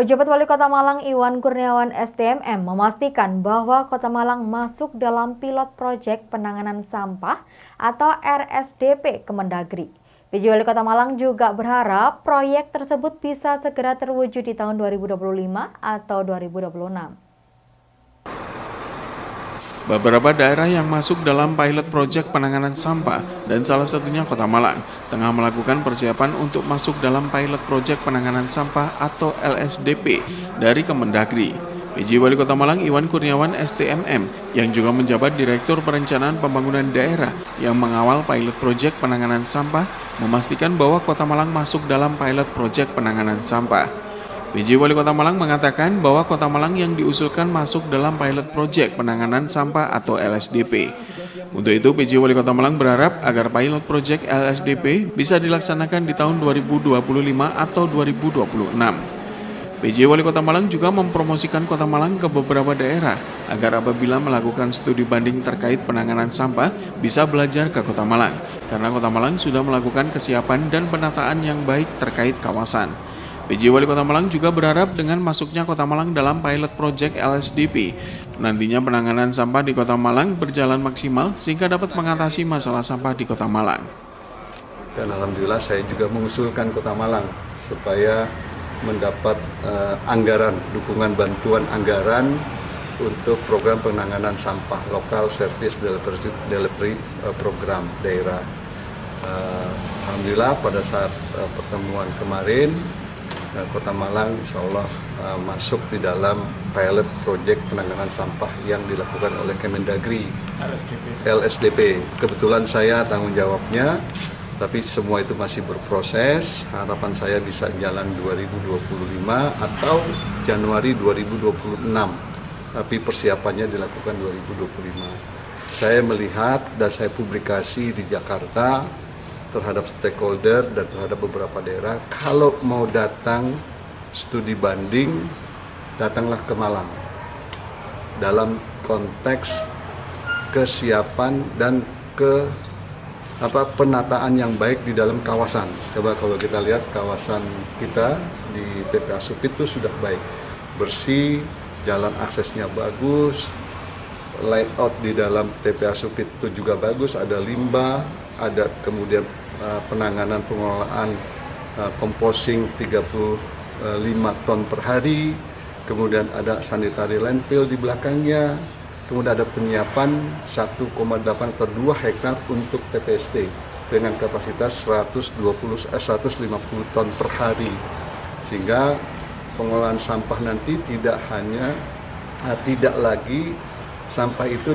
Pejabat Wali Kota Malang Iwan Kurniawan STMM memastikan bahwa Kota Malang masuk dalam pilot proyek penanganan sampah atau RSDP Kemendagri. PJ Wali Kota Malang juga berharap proyek tersebut bisa segera terwujud di tahun 2025 atau 2026. Beberapa daerah yang masuk dalam pilot proyek penanganan sampah dan salah satunya Kota Malang tengah melakukan persiapan untuk masuk dalam pilot proyek penanganan sampah atau LSDP dari Kemendagri. PJ Wali Kota Malang Iwan Kurniawan STMM yang juga menjabat Direktur Perencanaan Pembangunan Daerah yang mengawal pilot proyek penanganan sampah memastikan bahwa Kota Malang masuk dalam pilot proyek penanganan sampah. PJ Wali Kota Malang mengatakan bahwa Kota Malang yang diusulkan masuk dalam pilot project penanganan sampah atau LSDP. Untuk itu, PJ Wali Kota Malang berharap agar pilot project LSDP bisa dilaksanakan di tahun 2025 atau 2026. PJ Wali Kota Malang juga mempromosikan Kota Malang ke beberapa daerah agar apabila melakukan studi banding terkait penanganan sampah bisa belajar ke Kota Malang, karena Kota Malang sudah melakukan kesiapan dan penataan yang baik terkait kawasan. PJ Wali Kota Malang juga berharap dengan masuknya Kota Malang dalam pilot project LSDP, nantinya penanganan sampah di Kota Malang berjalan maksimal sehingga dapat mengatasi masalah sampah di Kota Malang. Dan alhamdulillah saya juga mengusulkan Kota Malang supaya mendapat anggaran, dukungan bantuan anggaran untuk program penanganan sampah lokal service delivery program daerah. Alhamdulillah pada saat pertemuan kemarin, Kota Malang insya Allah masuk di dalam pilot project penanganan sampah yang dilakukan oleh Kemendagri LSDP. Kebetulan saya tanggung jawabnya, tapi semua itu masih berproses. Harapan saya bisa jalan 2025 atau Januari 2026, tapi persiapannya dilakukan 2025. Saya melihat dan saya publikasi di Jakarta terhadap stakeholder dan terhadap beberapa daerah, kalau mau datang studi banding, datanglah ke Malang dalam konteks kesiapan dan penataan yang baik di dalam kawasan. Coba kalau kita lihat kawasan kita di TPA Supit itu sudah baik, bersih, jalan aksesnya bagus, layout di dalam TPA Supit itu juga bagus, ada limbah, ada kemudian penanganan pengelolaan composting 35 ton per hari, kemudian ada sanitary landfill di belakangnya, kemudian ada penyiapan 1,8 atau 2 hektar untuk TPST dengan kapasitas 150 ton per hari, sehingga pengelolaan sampah nanti tidak lagi sampah itu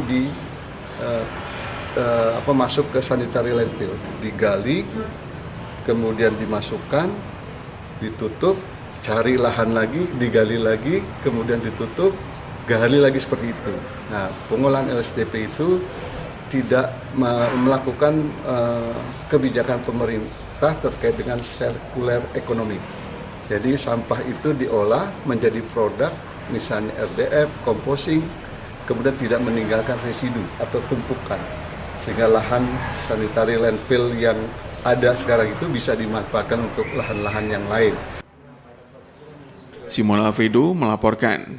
masuk ke sanitary landfill, digali, kemudian dimasukkan, ditutup, cari lahan lagi, digali lagi, kemudian ditutup, gali lagi seperti itu. Nah, pengolahan LSDP itu tidak melakukan kebijakan pemerintah terkait dengan circular economy. Jadi sampah itu diolah menjadi produk, misalnya RDF, composting, kemudian tidak meninggalkan residu atau tumpukan, sehingga lahan sanitary landfill yang ada sekarang itu bisa dimanfaatkan untuk lahan-lahan yang lain. Simon Alfredo melaporkan.